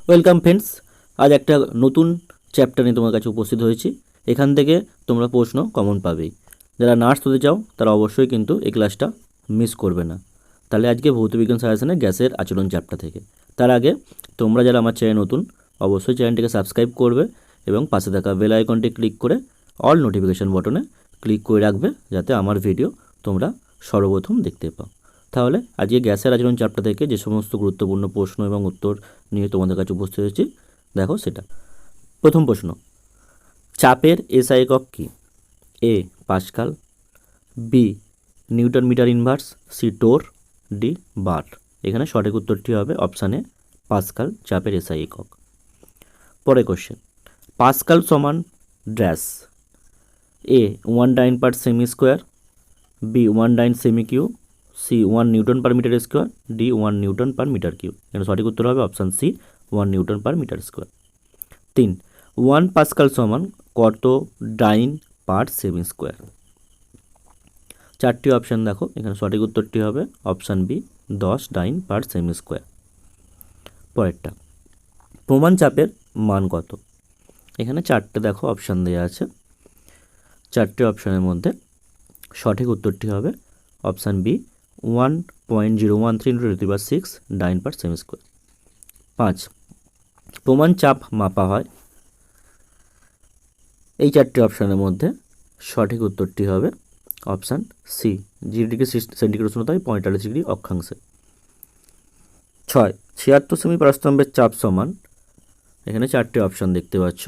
Welcome friends, আজ একটা নতুন চ্যাপ্টার নিয়ে তোমার কাছে উপস্থিত হয়েছি। এখান থেকে তোমরা প্রশ্ন কমন পাবেই। যারা নার্স হতে চাও তারা অবশ্যই কিন্তু এই ক্লাসটা মিস করবে না। তাহলে আজকে ভৌতবিজ্ঞান সাজেশনে গ্যাসের আচরণ চ্যাপ্টার থেকে। তার আগে তোমরা যারা আমার চ্যানেল নতুন, অবশ্যই চ্যানেলটিকে সাবস্ক্রাইব করবে এবং পাশে থাকা বেল আইকনটি ক্লিক করে অল নোটিফিকেশান বটনে ক্লিক করে রাখবে, যাতে আমার ভিডিও তোমরা সর্বপ্রথম দেখতে পাও। তাহলে আজকে গ্যাসের আচরণ চ্যাপ্টার থেকে যে সমস্ত গুরুত্বপূর্ণ প্রশ্ন এবং উত্তর নিয়ে তোমাদের কাছে উপস্থিত হয়েছি, দেখো সেটা। প্রথম প্রশ্ন, চাপের এসআই একক কি? A pascal, B newton metre inverse, C torr, D bar. এখানে সঠিক উত্তরটি হবে অপশান এ পাস্কাল চাপের এসআই একক। পরে কোশ্চেন, পাস্কাল সমান ড্যাশ। এ 1 ডাইন পার সেমি স্কোয়ার, বি 1 ডাইন সেমি cube, C 1 newton per metre square, D 1 newton per metre cube. এখানে সঠিক উত্তর হবে option C 1 newton per metre square. 3 1 pascal সমান কত ডাইন পার সেমি স্কোয়ার? চারটি অপশান দেখো, এখানে সঠিক উত্তরটি হবে অপশান বি 10 ডাইন পার সেমি স্কোয়ার। পরেরটা, প্রমাণ চাপের মান কত? এখানে চারটে দেখো অপশান দেওয়া আছে। চারটে অপশানের মধ্যে সঠিক উত্তরটি হবে অপশান বি 1.013 × 10⁻⁶ ডাইন পার সেমি স্কোয়ার। 5 প্রমাণ চাপ মাপা হয়। এই চারটি অপশানের মধ্যে সঠিক উত্তরটি হবে অপশান সি 0 ডিগ্রি সেন্টিগ্রেড উষ্ণতায় 45 ডিগ্রি অক্ষাংশে। 6 76 সেমি পারস্তম্ভের চাপ সমান। এখানে চারটি অপশান দেখতে পাচ্ছ।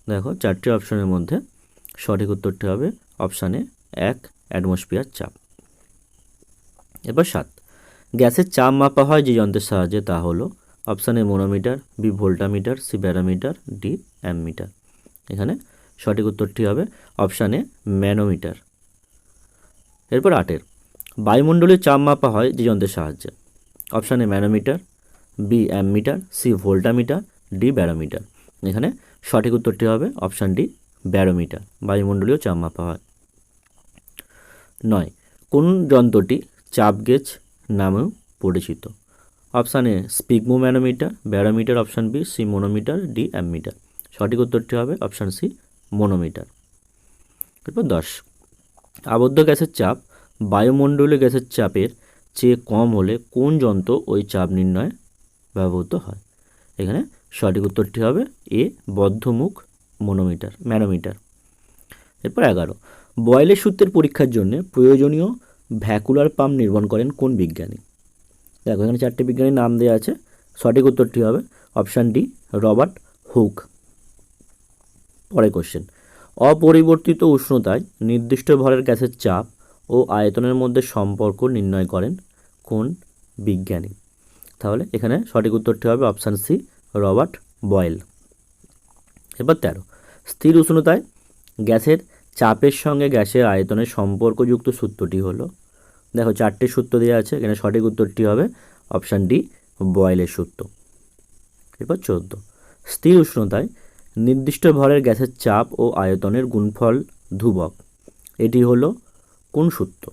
দেখো চারটি অপশানের মধ্যে সঠিক উত্তরটি হবে অপশানে 1 অ্যাটমসফিয়ার চাপ। এবার 7 গ্যাসের চাপ মাপা হয় যে যন্ত্রের সাহায্যে, তা হলো option A manometer, B voltameter, C barometer, D ammeter. এখানে সঠিক উত্তরটি হবে অপশান এ ম্যানোমিটার। এরপর 8 বায়ুমণ্ডলীয় চাপ মাপা হয় যে যন্ত্রের সাহায্যে, option A manometer, B ammeter, C voltameter, D barometer. এখানে সঠিক উত্তরটি হবে অপশান ডি ব্যারোমিটার। বায়ুমণ্ডলীয় চাপ মাপা হয়। 9 কোন যন্ত্রটি চাপ গেজ নামেও পরিচিত? Option A sphygmomanometer, barometer, option B C manometer, D ammeter. সঠিক উত্তরটি হবে অপশান সি মনোমিটার। এরপর 10 আবদ্ধ গ্যাসের চাপ বায়ুমণ্ডলীয় গ্যাসের চাপের চেয়ে কম হলে কোন যন্ত্র ওই চাপ নির্ণয়ে ব্যবহৃত হয়? এখানে সঠিক উত্তরটি হবে এ বদ্ধমুখ ম্যানোমিটার। এরপর 11 বয়েলের সূত্রের পরীক্ষার জন্য প্রয়োজনীয় ভ্যাকুলার পাম্প নির্মাণ করেন কোন বিজ্ঞানী? দেখো এখানে চারটি বিজ্ঞানীর নাম দেওয়া আছে। সঠিক উত্তরটি হবে অপশান ডি রবার্ট হুক। পরে কোশ্চেন, অপরিবর্তিত উষ্ণতায় নির্দিষ্ট ভরের গ্যাসের চাপ ও আয়তনের মধ্যে সম্পর্ক নির্ণয় করেন কোন বিজ্ঞানী? তাহলে এখানে সঠিক উত্তরটি হবে অপশান সি রবার্ট বয়েল। এবার 13 স্থির উষ্ণতায় গ্যাসের চাপের সঙ্গে গ্যাসের আয়তনের সম্পর্কযুক্ত সূত্রটি হলো। দেখো চারটি সূত্র দেওয়া আছে, এখানে সঠিক উত্তরটি হবে অপশান ডি বয়েলের সূত্র। এরপর 14 স্থির উষ্ণতায় নির্দিষ্ট ভরের গ্যাসের চাপ ও আয়তনের গুণফল ধ্রুবক, এটি হলো কোন সূত্র?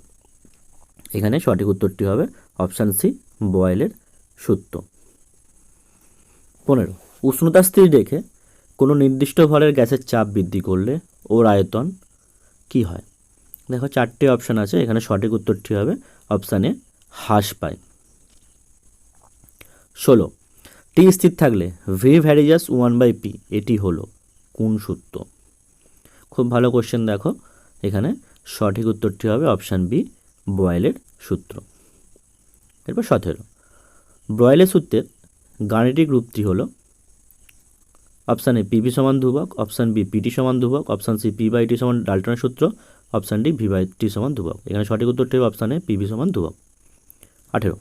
এখানে সঠিক উত্তরটি হবে অপশান সি বয়েলের সূত্র। 15 উষ্ণতা স্থির রেখে কোনো নির্দিষ্ট ভরের গ্যাসের চাপ বৃদ্ধি করলে ওর আয়তন কি হয়? দেখো চারটি অপশান আছে, এখানে সঠিক উত্তরটি হবে অপশান এ হ্রাস পায়। 16 টি স্থির থাকলে ভি ভ্যারিজাস 1/p, এটি হলো কোন সূত্র? খুব ভালো কোশ্চেন। দেখো এখানে সঠিক উত্তরটি হবে অপশান বি বয়েলের সূত্র। এরপর 17 বয়েলের সূত্রের গাণিতিক রূপটি হলো অপশান এ পিভি সমান ধ্রুবক, অপশান বি পিটি সমান ধ্রুবক, অপশান সি পি/টি সমান ডাল্টনের সূত্র, অপশান ডি ভি/টি সমান ধ্রুবক। এখানে সঠিক উত্তরটি হবে অপশান এ পিভি সমান ধ্রুবক। 18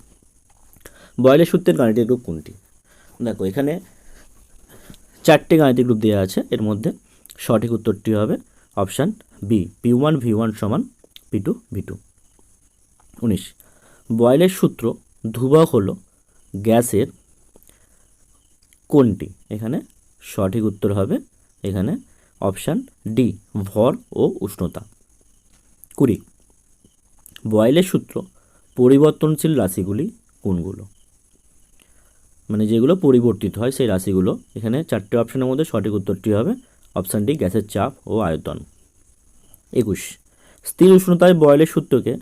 বয়েলের সূত্রের গাণিতিক রূপ কোনটি? দেখো এখানে চারটি গাণিতিক রূপ দেওয়া আছে, এর মধ্যে সঠিক উত্তরটি হবে অপশান বি P1V1 সমান P2V2। 19 বয়েলের সূত্র ধ্রুবক হলো গ্যাসের কোনটি? এখানে সঠিক উত্তর হবে এখানে অপশান ডি ভর ও উষ্ণতা। 20 বয়েলের সূত্র পরিবর্তনশীল রাশিগুলি কোনগুলো? মানে যেগুলো পরিবর্তিত হয় সেই রাশিগুলো। এখানে 4টে অপশানের মধ্যে সঠিক উত্তরটি হবে অপশান ডি, গ্যাসের চাপ ও আয়তন। 21, স্থির উষ্ণতায় বয়েলের সূত্রকে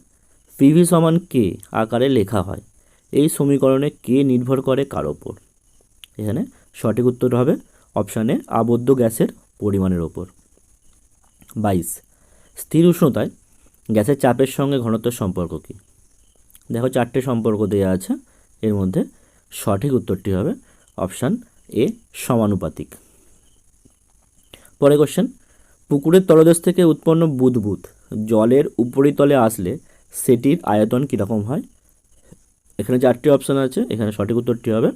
পিভি সমান কে আকারে লেখা হয়। এই সমীকরণে কে নির্ভর করে কার ওপর? এখানে সঠিক উত্তর হবে অপশানে আবদ্ধ গ্যাসের পরিমাণের ওপর। 22, স্থির উষ্ণতায় গ্যাসের চাপের সঙ্গে ঘনত্বের সম্পর্ক কী? দেখো 4টে সম্পর্ক দেওয়া আছে, এর মধ্যে সঠিক উত্তরটি হবে অপশান এ, সমানুপাতিক। পরে কোশ্চেন, পুকুরের তলদেশ থেকে উৎপন্ন বুদবুদ জলের উপরিতলে আসলে সেটির আয়তন কীরকম হয়? এখানে 4টে অপশান আছে, এখানে সঠিক উত্তরটি হবে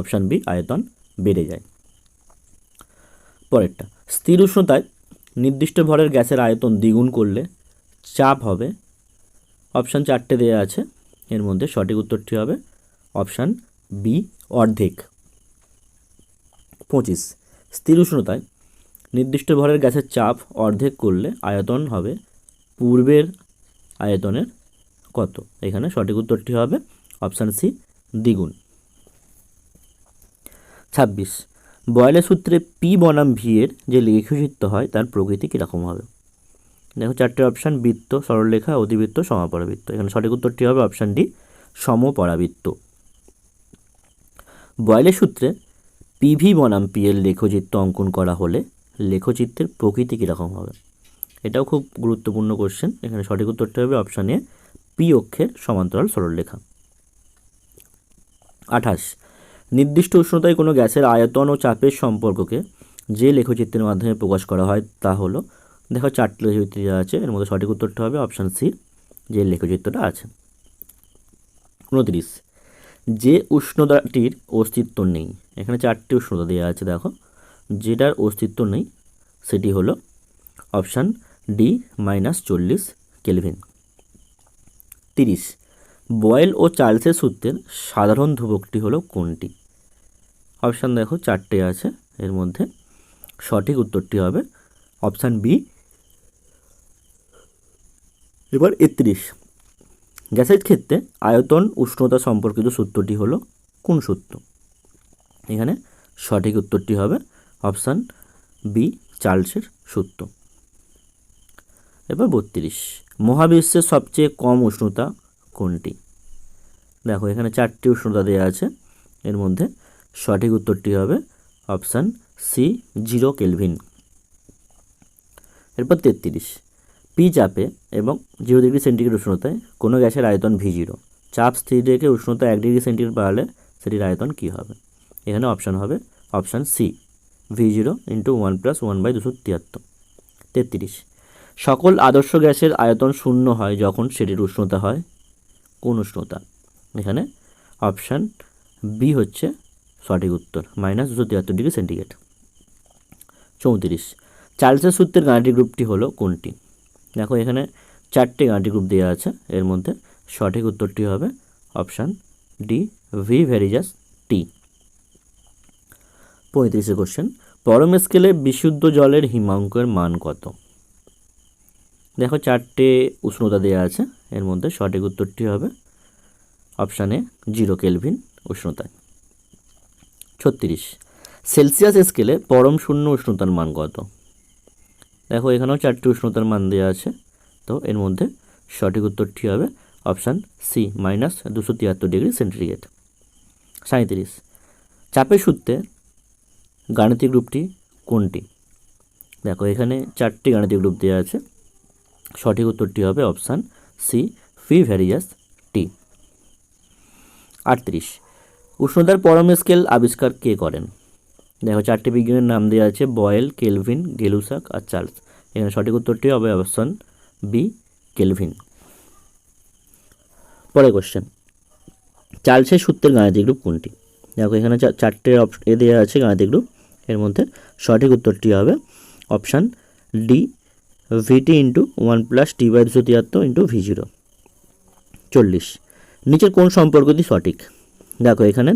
অপশান বি, আয়তন বেড়ে যায়। পরেরটা, স্থির উষ্ণতায় নির্দিষ্ট ভরের গ্যাসের আয়তন দ্বিগুণ করলে চাপ হবে। অপশান 4টে দেওয়া আছে, এর মধ্যে সঠিক উত্তরটি হবে অপশান বি, অর্ধেক। 25, স্থির উষ্ণতায় নির্দিষ্ট ভরের গ্যাসের চাপ অর্ধেক করলে আয়তন হবে পূর্বের আয়তনের কত? এখানে সঠিক উত্তরটি হবে অপশান সি, দ্বিগুণ। 26, বয়েলের সূত্রে পি বনাম ভি এর যে লেখচিত্র হয় তার প্রকৃতি কীরকম হবে? দেখো 4টে অপশান, বৃত্ত, সরলরেখা, অধিবৃত্ত, সমপরাবৃত্ত। এখানে সঠিক উত্তরটি হবে অপশান ডি, সমপরাবৃত্ত। বয়েলের সূত্রে পিভি বনাম পি এর লেখচিত্র অঙ্কন করা হলে লেখচিত্রের প্রকৃতি কীরকম হবে? এটাও খুব গুরুত্বপূর্ণ কোশ্চেন। এখানে সঠিক উত্তরটি হবে অপশান এ, পি অক্ষের সমান্তরাল সরলরেখা। 28, নির্দিষ্ট উষ্ণতায় কোনো গ্যাসের আয়তন ও চাপের সম্পর্ককে যে লেখচিত্রের মাধ্যমে প্রকাশ করা হয় তা হলো, দেখো 4টে লেখচিত্র দেওয়া আছে, এর মধ্যে সঠিক উত্তরটা হবে অপশান সি, যে লেখচিত্রটা আছে। 29, যে উষ্ণতাটির অস্তিত্ব নেই। এখানে 4টে উষ্ণতা দেওয়া আছে, দেখো যেটার অস্তিত্ব নেই সেটি হলো অপশান ডি, -40 কেলভিন। 30, বয়েল ও চার্লসের সূত্রের সাধারণ ধ্রুবকটি হলো কোনটি? অপশান দেখো 4টে আছে, এর মধ্যে সঠিক উত্তরটি হবে অপশান বি। এবার 31, গ্যাসের ক্ষেত্রে আয়তন উষ্ণতা সম্পর্কিত সূত্রটি হলো কোন সূত্র? এখানে সঠিক উত্তরটি হবে অপশান বি, চার্লসের সূত্র। এবার 32, মহাবিশ্বের সবচেয়ে কম উষ্ণতা কোনটি? দেখো এখানে 4টে উষ্ণতা দেওয়া আছে, এর মধ্যে সঠিক উত্তরটি হবে অপশান সি, 0 কেলভিন। এরপর 33, পি চাপে এবং 0 ডিগ্রি সেন্টিগ্রেড উষ্ণতায় কোনো গ্যাসের আয়তন V0, চাপ স্থির রেখে উষ্ণতা 1 ডিগ্রি সেন্টিগ্রেড বাড়ালে সেটির আয়তন কী হবে? এখানে অপশান হবে অপশান সি, V0 × 1 + 1/273। 33, সকল আদর্শ গ্যাসের আয়তন শূন্য হয় যখন সেটির উষ্ণতা হয় কোন উষ্ণতা? এখানে অপশান বি হচ্ছে সঠিক উত্তর, -273 ডিগ্রি সেন্টিগ্রেড। 34, চার্লসের সূত্রের গাণিতিক গ্রুপটি হলো কোনটি? দেখো এখানে 4টে গাণিতিক গ্রুপ দেওয়া আছে, এর মধ্যে সঠিক উত্তরটি হবে অপশান ডি, ভি ভ্যারিজাস টি। 35 কোশ্চেন, পরম স্কেলে বিশুদ্ধ জলের হিমাঙ্কের মান কত? দেখো 4টে উষ্ণতা দেওয়া আছে, এর মধ্যে সঠিক উত্তরটি হবে অপশানে 0 কেলভিন উষ্ণতায়। 36, সেলসিয়াস স্কেলে পরম শূন্য উষ্ণতার মান কত? দেখো এখানেও 4টে উষ্ণতার মান দেওয়া আছে, তো এর মধ্যে সঠিক উত্তরটি হবে অপশান সি, -273 ডিগ্রি সেন্টিগ্রেড। 37, চাপের সূত্রে গাণিতিক গ্রুপটি কোনটি? দেখো এখানে 4টে গাণিতিক গ্রুপ দেওয়া আছে, সঠিক উত্তরটি হবে অপশান সি, ফি ভ্যারিজাস টি। 38, উষ্ণতার পরম স্কেল আবিষ্কার কে করেন? দেখো 4টে বিজ্ঞানের নাম দেওয়া আছে, বয়েল, কেলভিন, গেলুসাক আর চার্লস। এখানে সঠিক উত্তরটি হবে অপশান বি, কেলভিন। পরে কোশ্চেন, চার্লসের সূত্রের গাণিতিক গ্রুপ কোনটি? দেখো এখানে 4টে দেওয়া আছে গাণিতিক গ্রুপ, এর মধ্যে সঠিক উত্তরটি হবে option D, VT × 1 + T/273 × V0। 40, নিচের কোন সম্পর্কটি সঠিক? দেখো এখানে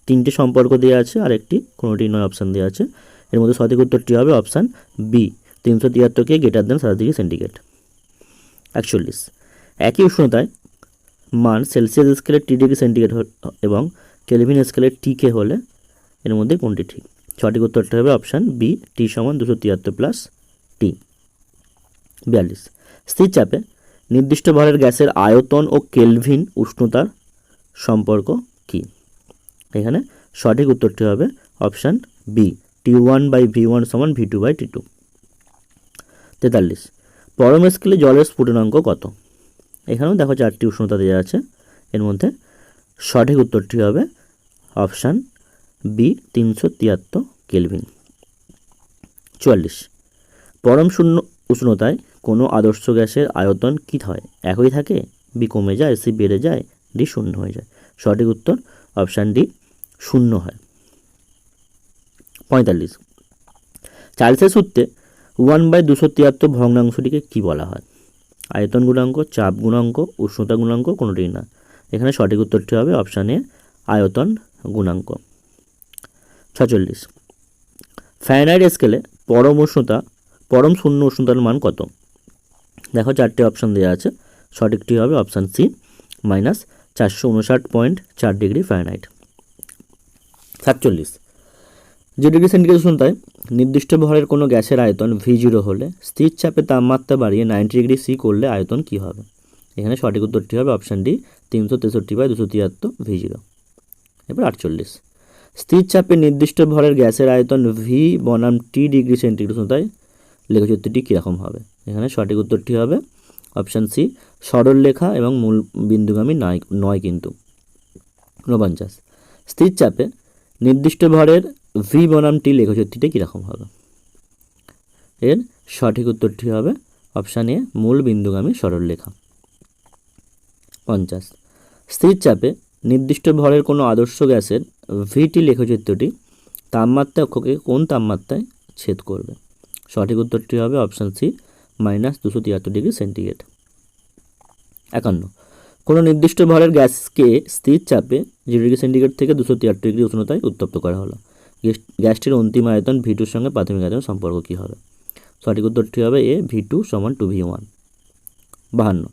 3টে সম্পর্ক দেওয়া আছে আর একটি কোনোটি নয় অপশান দেওয়া আছে, এর মধ্যে সঠিক উত্তরটি হবে অপশান বি, 373 কে > 7 ডিগ্রি সেন্টিগ্রেড। 41, একই উষ্ণতায় মান সেলসিয়াস স্কেলে T ডিগ্রি সেন্টিগ্রেড এবং কেলভিন স্কেলের টিকে হলে এর মধ্যে কোনটি ঠিক? সঠিক উত্তরটা হবে অপশান বি, টি সমান 273 প্লাস টি। 42, স্থির চাপে নির্দিষ্ট ভরের গ্যাসের আয়তন ও কেলভিন উষ্ণতার সম্পর্ক কি? এখানে সঠিক উত্তরটি হবে অপশান বি, T1/V1 সমান V2/T2। 43, পরম স্কেলে জলের স্ফুটনাঙ্ক কত? এখানেও দেখো 4টি উষ্ণতা দেওয়া আছে, এর মধ্যে সঠিক উত্তরটি হবে অপশান বি, 373 কেলভিন। 44, পরম শূন্য উষ্ণতায় কোনো আদর্শ গ্যাসের আয়তন কী হয়? একই থাকে, বি কমে যায়, সি বেড়ে যায়, ডি শূন্য হয়ে যায়। সঠিক উত্তর অপশান ডি, শূন্য হয়। 45, চার্লসের সূত্রে 1/273 ভগ্নাংশটিকে কী বলা হয়? আয়তন গুণাঙ্ক, চাপ গুণাঙ্ক, উষ্ণতা গুণাঙ্ক, কোনোটিই না। এখানে সঠিক উত্তরটি হবে অপশান এ, আয়তন গুণাঙ্ক। 46, ফারেনহাইট স্কেলে পরম শূন্য উষ্ণতার মান কত? দেখো 4টে অপশান দেওয়া আছে, সঠিকটি হবে option C, -459.4 degree Fahrenheit. 47, 0 degree centigrade উষ্ণতায় নির্দিষ্ট ভরের কোনো গ্যাসের আয়তন V0 হলে স্থির চাপে তাপমাত্রা বাড়িয়ে 90 ডিগ্রি সি করলে আয়তন কী হবে? এখানে সঠিক উত্তরটি হবে অপশান ডি, 363/273 V0। এবার 48, স্থির চাপে নির্দিষ্ট ভরের গ্যাসের আয়তন V বনাম T ডিগ্রি সেন্টিগ্রেড উষ্ণতায় লেখচিত্রটি কীরকম হবে? এখানে সঠিক উত্তরটি হবে অপশান সি, সরল রেখা এবং মূল বিন্দুগামী নয় কিন্তু। 49, স্থির চাপে নির্দিষ্ট ভরের V বনাম T লেখচিত্রটি কীরকম হবে? এর সঠিক উত্তরটি হবে অপশান এ, মূল বিন্দুগামী সরল রেখা। 50, স্থির চাপে নির্দিষ্ট ভরের কোনো আদর্শ গ্যাসের VT লেখচিত্রটি তাপমাত্রা অক্ষকে কোন তাপমাত্রায় ছেদ করবে? সঠিক উত্তরটি হবে অপশান সি, -273 ডিগ্রি সেন্টিগ্রেড। 51, কোনো নির্দিষ্ট ভরের গ্যাসকে স্থির চাপে 0 ডিগ্রি সেন্টিগ্রেড থেকে 273 ডিগ্রি উষ্ণতায় উত্তপ্ত করা হলো, গ্যাসটির অন্তিম আয়তন V2 সঙ্গে প্রাথমিক আয়তনের সম্পর্ক কী হবে? সঠিক উত্তরটি হবে এ, V2 সমান 2V1। 52,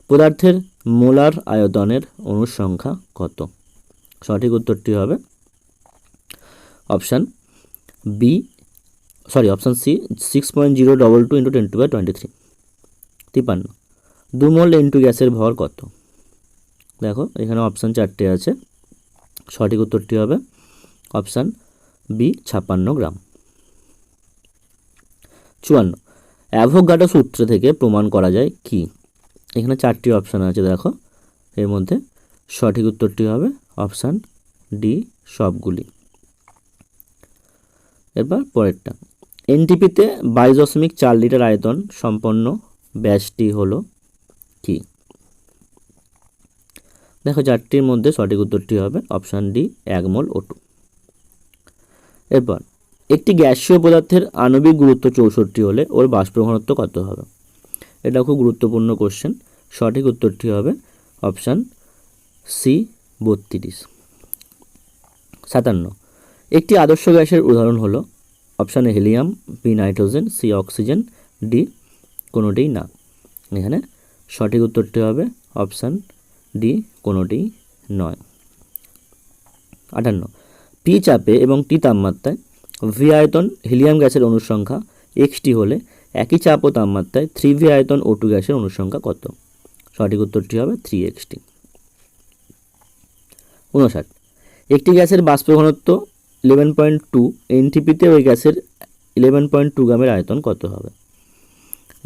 পদার্থের মোলার আয়তনের অণুর সংখ্যা কত? সঠিক উত্তরটি হবে অপশান সি, 6.022 × 10⁻23। 53, 2 মোল N2 গ্যাসের ভর কত? দেখো এখানে অপশান 4টে আছে, সঠিক উত্তরটি হবে অপশান বি, 56 গ্রাম। 54, অ্যাভোগাড্রো সূত্র থেকে প্রমাণ করা যায় কি? এখানে 4টি অপশান আছে, দেখো এর মধ্যে সঠিক উত্তরটি হবে অপশান ডি, সবগুলি। এবার পরেরটা, এনটিপিতে 22.4 লিটার আয়তন সম্পন্ন ব্যাসটি হলো কি? দেখো 4টির মধ্যে সঠিক উত্তরটি হবে অপশান ডি, 1 মোল O2। এরপর, একটি গ্যাসীয় পদার্থের আণবিক গুরুত্ব 64 হলে ওর বাষ্প ঘনত্ব কত হবে? এটা খুব গুরুত্বপূর্ণ কোশ্চেন, সঠিক উত্তরটি হবে অপশান সি, 32। 57, একটি আদর্শ গ্যাসের উদাহরণ হলো option A helium, B nitrogen, C oxygen, D কোনোটিই না। এখানে সঠিক উত্তরটি হবে অপশান ডি, কোনোটিই নয়। 58, পি চাপে এবং টি তাপমাত্রায় ভি আয়তন হিলিয়াম গ্যাসের অণুর সংখ্যা XT হলে একই চাপ ও তাপমাত্রায় 3V আয়তন O2 গ্যাসের অণুর সংখ্যা কত? সঠিক উত্তরটি হবে 3XT। 59, একটি গ্যাসের বাষ্প ঘনত্ব 11.2 এনটিপিতে ওই গ্যাসের 11.2 গ্রামের আয়তন কত হবে?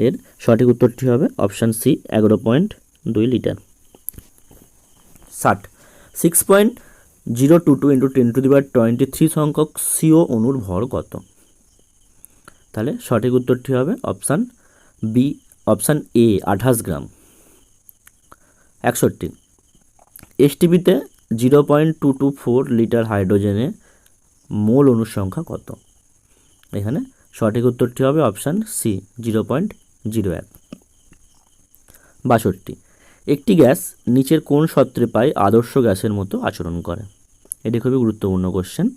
এর সঠিক উত্তরটি হবে অপশান সি, 11.2 লিটার। 60, 6.022 × 10⁻23 সংখ্যক CO অণুর ভর কত? তাহলে সঠিক উত্তরটি হবে option B, option A, 28 gram. 61, এসটিপিতে 0.224 লিটার হাইড্রোজেনের মোল অণুর সংখ্যা কত? এখানে সঠিক উত্তরটি হবে অপশান সি, 0.01। 62, একটি গ্যাস নিচের কোন সূত্রে পায় আদর্শ গ্যাসের মতো আচরণ করে? এটি খুবই গুরুত্বপূর্ণ কোশ্চেন,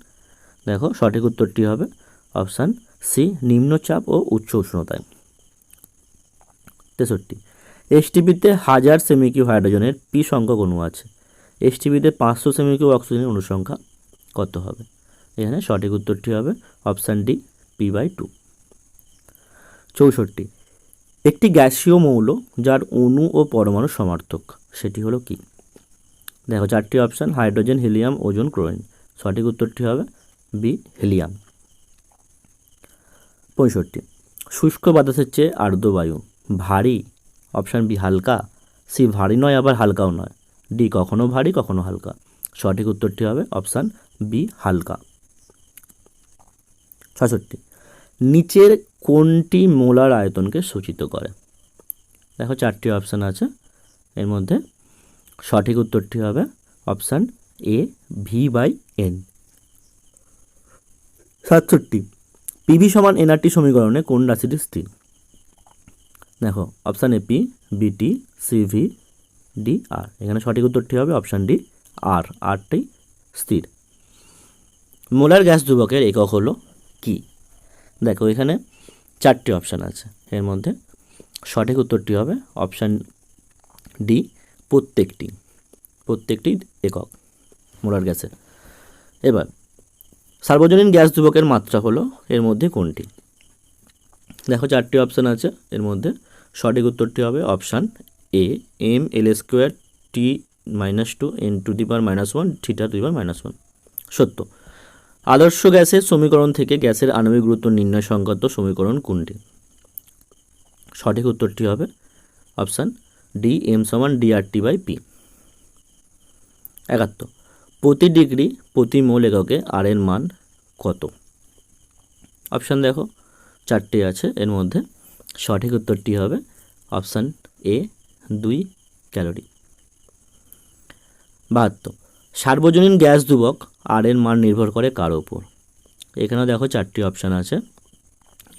দেখো সঠিক উত্তরটি হবে অপশান সি, নিম্নচাপ ও উচ্চ উষ্ণতায়। 63, এসটিপিতে 1000 সেমিকিউ হাইড্রোজেনের পি সংখ্যক অণু আছে, এসটিপিতে 500 সেমি কিউব অক্সিজেনের অনুসংখ্যা কত হবে? এখানে সঠিক উত্তরটি হবে অপশান ডি P/2। 64, একটি গ্যাসীয় মৌল যার অণু ও পরমাণু সমার্থক সেটি হলো কি? দেখো 4টি option, hydrogen, helium, ozone, chlorine. সঠিক উত্তরটি হবে বি হিলিয়াম। 65, শুষ্ক বাতাসের চেয়ে আর্দ্র বায়ু ভারী, অপশান বি হালকা, সি ভারী নয় আবার হালকাও নয়, ডি কখনো ভারী কখনো হালকা। সঠিক উত্তরটি হবে অপশান বি হালকা। 66, নিচের কোনটি মোলার আয়তনকে সূচিত করে? দেখো 4টি অপশান আছে, এর মধ্যে সঠিক উত্তরটি হবে অপশান এ V/N। 67, পিভি সমান এনআরটি সমীকরণে কোন রাশিটি স্থির? দেখো অপশান এ পি, বিটি, সিভি, ডি আর। এখানে সঠিক উত্তরটি হবে অপশান ডি আর, আরটাই স্থির। মোলার গ্যাস ধ্রুবকের একক হলো কি? দেখো এখানে 4টি অপশান আছে, এর মধ্যে সঠিক উত্তরটি হবে অপশান ডি প্রত্যেকটি একক মোলার গ্যাসের। এবার সার্বজনীন গ্যাস ধ্রুবকের মাত্রা হলো এর মধ্যে কোনটি? দেখো 4টি অপশান আছে, এর মধ্যে সঠিক উত্তরটি হবে অপশান এ mL² T-2 n⁻⁻1 θ⁻⁻1। সত্য। আদর্শ গ্যাসের সমীকরণ থেকে গ্যাসের আণবিক গুরুত্ব নির্ণয় সংক্রান্ত সমীকরণ কোনটি? সঠিক উত্তরটি হবে অপশান ডি m = dRT/P। 71, প্রতি ডিগ্রি প্রতি মোল এককে আর এর মান কত? অপশান দেখো 4টি আছে, এর মধ্যে সঠিক উত্তরটি হবে অপশান এ 2 ক্যালোরি। 72, সার্বজনীন গ্যাস ধ্রুবক আর এর মান নির্ভর করে কার উপর? এখানেও দেখো 4টি অপশান আছে,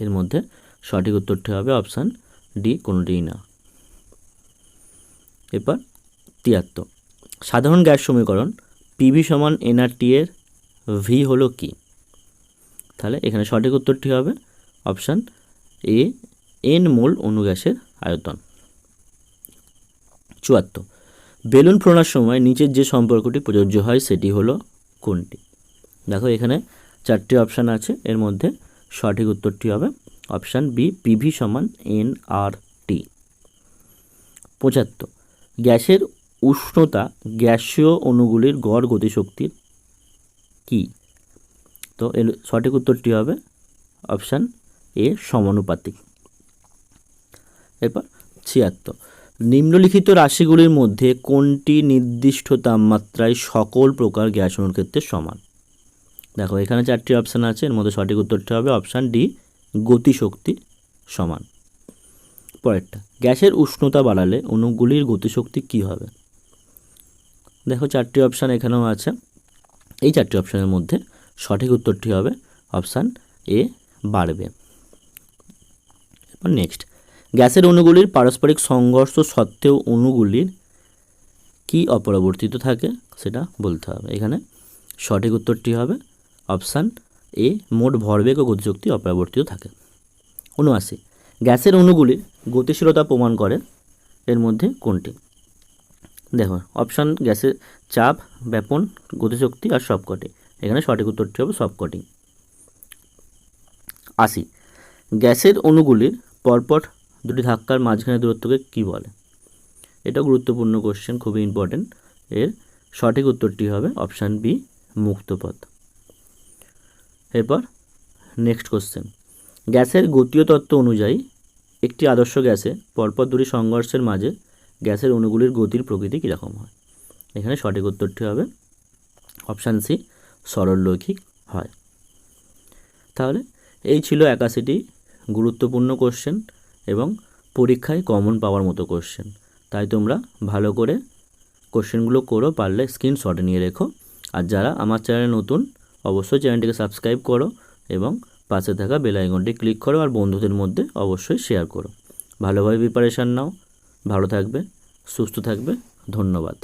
এর মধ্যে সঠিক উত্তরটি হবে অপশান ডি কোনোটিই না। এরপর 73, সাধারণ গ্যাস সমীকরণ পিভি সমান এনআরটি এর ভি হলো কি? তাহলে এখানে সঠিক উত্তরটি হবে অপশান এ এন মোল অণু গ্যাসের আয়তন। 74, বেলুন ফোলানোর সময় নিচের যে সম্পর্কটি প্রযোজ্য হয় সেটি হলো কোনটি? দেখো এখানে 4টি অপশান আছে, এর মধ্যে সঠিক উত্তরটি হবে অপশান বি পিভি সমান এনআরটি। 75, গ্যাসের উষ্ণতা গ্যাসীয় অণুগুলির গড় গতিশক্তির কি? তো এর সঠিক উত্তরটি হবে অপশান এ সমানুপাতিক। এরপর 76, নিম্নলিখিত রাশিগুলির মধ্যে কোনটি নির্দিষ্ট তাপমাত্রায় সকল প্রকার গ্যাস অণুর ক্ষেত্রে সমান? দেখো এখানে 4টি অপশান আছে, এর মধ্যে সঠিক উত্তরটি হবে অপশান ডি গতিশক্তি সমান। পরেরটা, গ্যাসের উষ্ণতা বাড়ালে অণুগুলির গতিশক্তি কি হবে? দেখো 4টি অপশান এখানেও আছে, এই 4টি অপশানের মধ্যে সঠিক উত্তরটি হবে অপশান এ বাড়বে। এরপর নেক্সট, গ্যাসের অণুগুলির পারস্পরিক সংঘর্ষ সত্ত্বেও অণুগুলির কি অপরিবর্তিত থাকে সেটা বলতে হবে। এখানে সঠিক উত্তরটি হবে অপশান এ মোট ভরবেগ ও গতিশক্তি অপরিবর্তিত থাকে। 79, গ্যাসের অণুগুলির গতিশীলতা প্রমাণ করে এর মধ্যে কোনটি? দেখো অপশান গ্যাসের চাপ, ব্যাপন, গতিশক্তি আর সবকটি। এখানে সঠিক উত্তরটি হবে সবকটি। 80, গ্যাসের অণুগুলির পরপর দুটি ধাক্কার মাঝখানে দূরত্বকে কি বলে? এটা গুরুত্বপূর্ণ কোশ্চেন, খুবই ইম্পর্টেন্ট। এর সঠিক উত্তরটি হবে অপশান বি মুক্তপথ। এরপর নেক্সট কোশ্চেন, গ্যাসের গতীয় তত্ত্ব অনুযায়ী একটি আদর্শ গ্যাসে পরপর দুটি সংঘর্ষের মাঝে গ্যাসের অণুগুলির গতির প্রকৃতি কীরকম হয়? এখানে সঠিক উত্তরটি হবে অপশান সি সরলরৈখিক হয়। তাহলে এই ছিল 81টি গুরুত্বপূর্ণ কোশ্চেন এবং পরীক্ষায় কমন পাওয়ার মতো কোশ্চেন। তাই তোমরা ভালো করে কোশ্চেনগুলো করো, পারলে স্ক্রিনশট নিয়ে রেখো। আর যারা আমার চ্যানেলে নতুন অবশ্যই চ্যানেলটিকে সাবস্ক্রাইব করো এবং পাশে থাকা বেল আইকনটি ক্লিক করো আর বন্ধুদের মধ্যে অবশ্যই শেয়ার করো। ভালোভাবে প্রিপারেশান নাও, ভালো থাকবে, সুস্থ থাকবে। ধন্যবাদ।